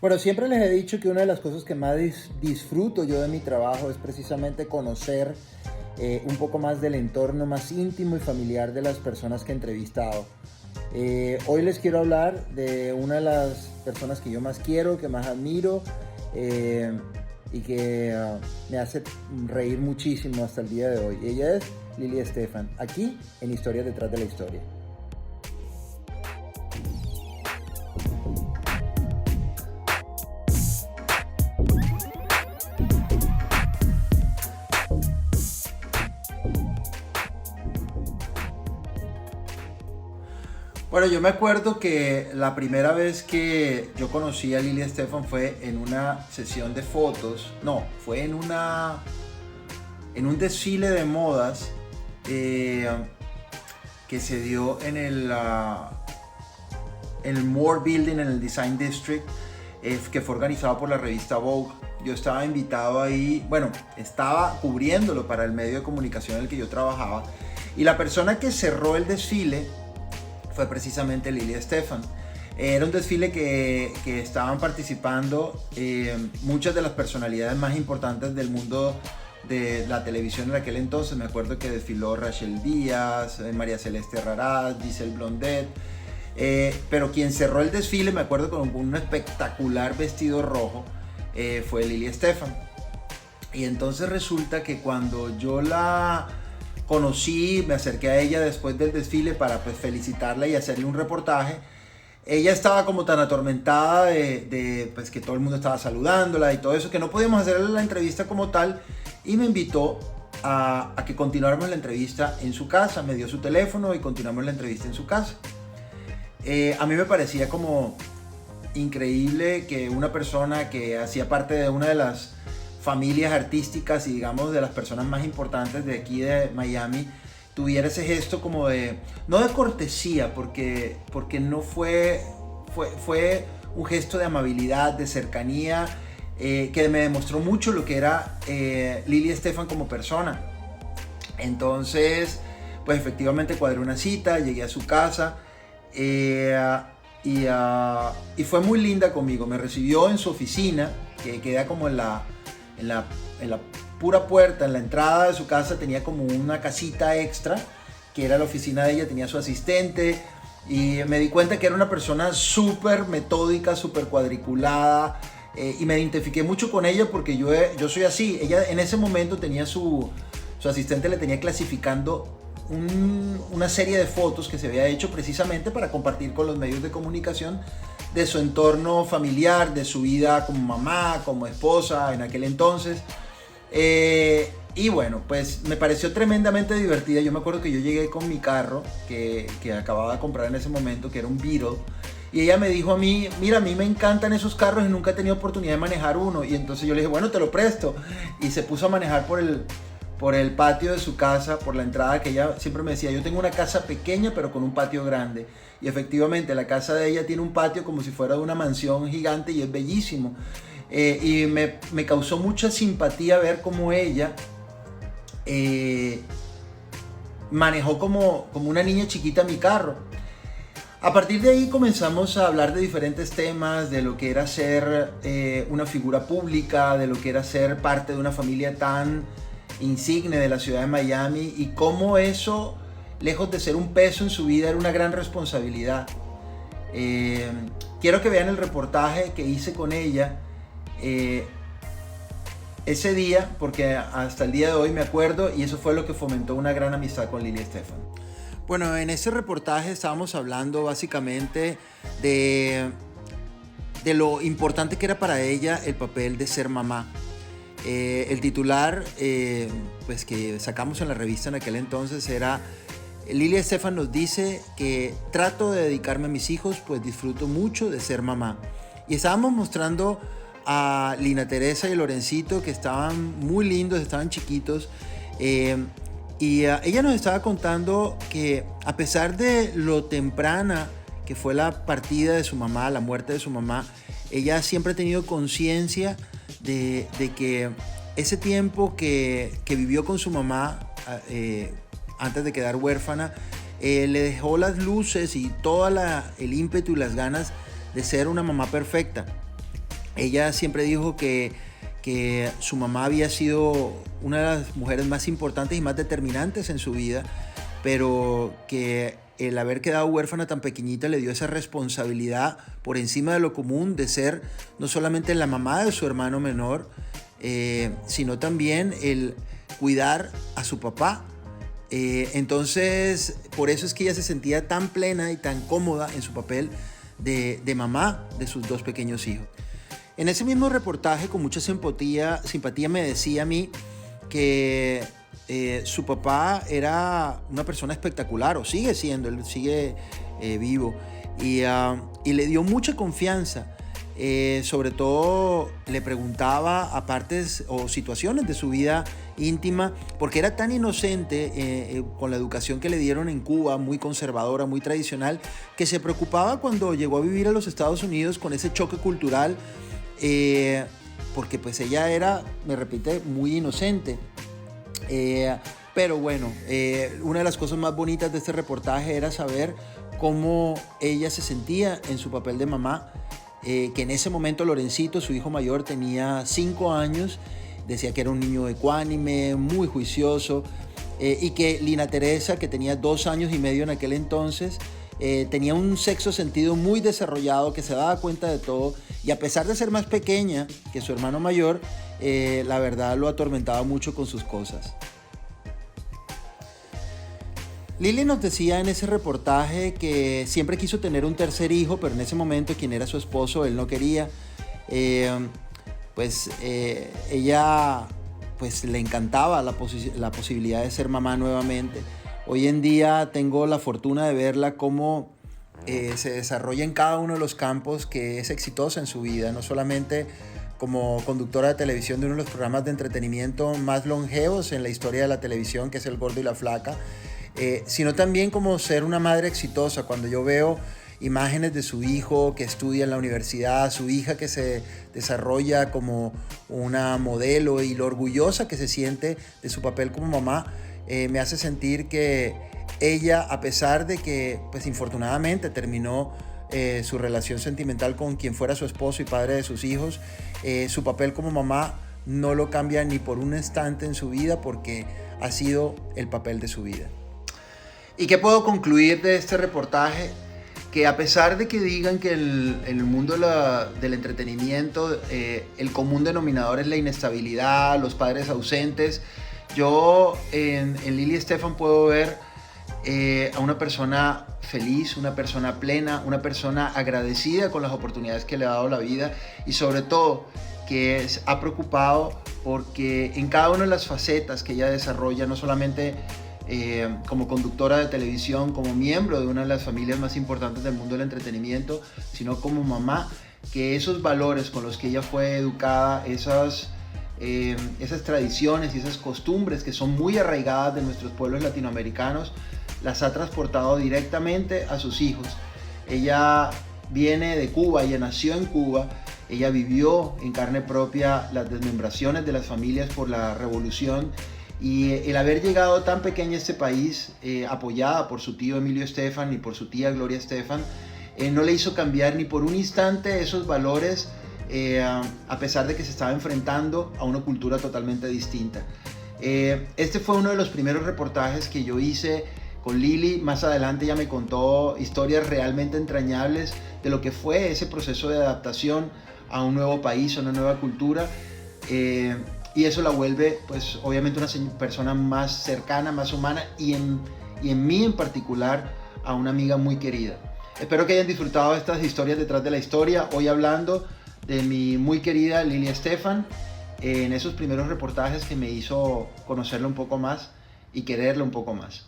Bueno, siempre les he dicho que una de las cosas que más disfruto yo de mi trabajo es precisamente conocer un poco más del entorno más íntimo y familiar de las personas que he entrevistado. Hoy les quiero hablar de una de las personas que yo más quiero, que más admiro eh, y que me hace reír muchísimo hasta el día de hoy. Ella es Lily Estefan, aquí en Historias detrás de la historia. Bueno, yo me acuerdo que la primera vez que yo conocí a Lily Estefan fue en una sesión de fotos, no, fue en un desfile de modas eh, que se dio en el Moore Building, en el Design District, que fue organizado por la revista Vogue. Yo estaba invitado ahí, bueno, estaba cubriéndolo para el medio de comunicación en el que yo trabajaba, y la persona que cerró el desfile fue precisamente Lily Estefan. Era un desfile que estaban participando muchas de las personalidades más importantes del mundo de la televisión en aquel entonces. Me acuerdo que desfiló Rachel Díaz, María Celeste Raraz, Giselle Blondet, pero quien cerró el desfile, me acuerdo, con un espectacular vestido rojo, fue Lily Estefan. Y entonces resulta que cuando yo la conocí, me acerqué a ella después del desfile para pues felicitarla y hacerle un reportaje. Ella estaba como tan atormentada de pues que todo el mundo estaba saludándola y todo eso, que no podíamos hacerle la entrevista como tal, y me invitó a que continuáramos la entrevista en su casa. Me dio su teléfono y continuamos la entrevista en su casa. A mí me parecía como increíble que una persona que hacía parte de una de las familias artísticas y digamos de las personas más importantes de aquí de Miami tuviera ese gesto como de, no de cortesía, porque no fue un gesto de amabilidad, de cercanía, que me demostró mucho lo que era Lily Estefan como persona. Entonces, pues efectivamente cuadré una cita, llegué a su casa, y fue muy linda conmigo. Me recibió en su oficina, que queda como en la pura puerta, en la entrada de su casa. Tenía como una casita extra, que era la oficina de ella, tenía su asistente, y me di cuenta que era una persona súper metódica, súper cuadriculada, y me identifiqué mucho con ella porque yo soy así. Ella en ese momento tenía su asistente, le tenía clasificando una serie de fotos que se había hecho precisamente para compartir con los medios de comunicación de su entorno familiar, de su vida como mamá, como esposa en aquel entonces. Y bueno, pues me pareció tremendamente divertida. Yo me acuerdo que yo llegué con mi carro que acababa de comprar en ese momento, que era un Beetle, y ella me dijo a mí, mira, a mí me encantan esos carros y nunca he tenido oportunidad de manejar uno. Y entonces yo le dije, bueno, te lo presto. Y se puso a manejar por el patio de su casa, por la entrada, que ella siempre me decía, yo tengo una casa pequeña pero con un patio grande. Y efectivamente la casa de ella tiene un patio como si fuera de una mansión gigante y es bellísimo. Y me causó mucha simpatía ver cómo ella manejó como una niña chiquita mi carro. A partir de ahí comenzamos a hablar de diferentes temas, de lo que era ser una figura pública, de lo que era ser parte de una familia tan insigne de la ciudad de Miami, y cómo eso, lejos de ser un peso en su vida, era una gran responsabilidad. Quiero que vean el reportaje que hice con ella ese día, porque hasta el día de hoy me acuerdo, y eso fue lo que fomentó una gran amistad con Lily Estefan. Bueno, en ese reportaje estábamos hablando básicamente de lo importante que era para ella el papel de ser mamá. El titular pues que sacamos en la revista en aquel entonces era: Lily Estefan nos dice que trato de dedicarme a mis hijos, pues disfruto mucho de ser mamá. Y estábamos mostrando a Lina Teresa y Lorencito, que estaban muy lindos, estaban chiquitos, y ella nos estaba contando que a pesar de lo temprana que fue la partida de su mamá, la muerte de su mamá, ella siempre ha tenido conciencia de que ese tiempo que vivió con su mamá antes de quedar huérfana, le dejó las luces y todo el ímpetu y las ganas de ser una mamá perfecta. Ella siempre dijo que su mamá había sido una de las mujeres más importantes y más determinantes en su vida, pero que el haber quedado huérfana tan pequeñita le dio esa responsabilidad por encima de lo común de ser no solamente la mamá de su hermano menor, sino también el cuidar a su papá. Entonces, por eso es que ella se sentía tan plena y tan cómoda en su papel de mamá de sus dos pequeños hijos. En ese mismo reportaje, con mucha simpatía me decía a mí que su papá era una persona espectacular, o sigue siendo, él sigue vivo, y le dio mucha confianza. Sobre todo le preguntaba a partes o situaciones de su vida íntima, porque era tan inocente con la educación que le dieron en Cuba, muy conservadora, muy tradicional, que se preocupaba cuando llegó a vivir a los Estados Unidos con ese choque cultural, porque pues ella era, me repite, muy inocente. Pero bueno, una de las cosas más bonitas de este reportaje era saber cómo ella se sentía en su papel de mamá, que en ese momento Lorencito, su hijo mayor, tenía 5 años, decía que era un niño ecuánime, muy juicioso, y que Lina Teresa, que tenía 2 años y medio en aquel entonces, tenía un sexto sentido muy desarrollado, que se daba cuenta de todo, y a pesar de ser más pequeña que su hermano mayor, la verdad lo atormentaba mucho con sus cosas. Lili nos decía en ese reportaje que siempre quiso tener un tercer hijo, pero en ese momento quien era su esposo, él no quería. Ella pues le encantaba la posibilidad de ser mamá nuevamente. Hoy en día tengo la fortuna de verla cómo se desarrolla en cada uno de los campos, que es exitosa en su vida, no solamente como conductora de televisión de uno de los programas de entretenimiento más longevos en la historia de la televisión, que es El Gordo y la Flaca, sino también como ser una madre exitosa. Cuando yo veo imágenes de su hijo que estudia en la universidad, su hija que se desarrolla como una modelo y lo orgullosa que se siente de su papel como mamá, me hace sentir que ella, a pesar de que pues infortunadamente terminó su relación sentimental con quien fuera su esposo y padre de sus hijos, su papel como mamá no lo cambia ni por un instante en su vida, porque ha sido el papel de su vida. ¿Y qué puedo concluir de este reportaje? Que a pesar de que digan que en el mundo del entretenimiento el común denominador es la inestabilidad, los padres ausentes, yo en Lili Estefan puedo ver a una persona feliz, una persona plena, una persona agradecida con las oportunidades que le ha dado la vida, y sobre todo que ha preocupado porque en cada una de las facetas que ella desarrolla, no solamente como conductora de televisión, como miembro de una de las familias más importantes del mundo del entretenimiento, sino como mamá, que esos valores con los que ella fue educada, esas tradiciones y esas costumbres que son muy arraigadas de nuestros pueblos latinoamericanos, las ha transportado directamente a sus hijos. Ella viene de Cuba, ella nació en Cuba, ella vivió en carne propia las desmembraciones de las familias por la revolución, y el haber llegado tan pequeña a este país, apoyada por su tío Emilio Estefan y por su tía Gloria Estefan, no le hizo cambiar ni por un instante esos valores, a pesar de que se estaba enfrentando a una cultura totalmente distinta. Este fue uno de los primeros reportajes que yo hice con Lili. Más adelante ella me contó historias realmente entrañables de lo que fue ese proceso de adaptación a un nuevo país, a una nueva cultura, y eso la vuelve pues obviamente una persona más cercana, más humana, y en mí en particular a una amiga muy querida. Espero que hayan disfrutado de estas historias detrás de la historia, hoy hablando de mi muy querida Lili Estefan, en esos primeros reportajes que me hizo conocerla un poco más y quererla un poco más.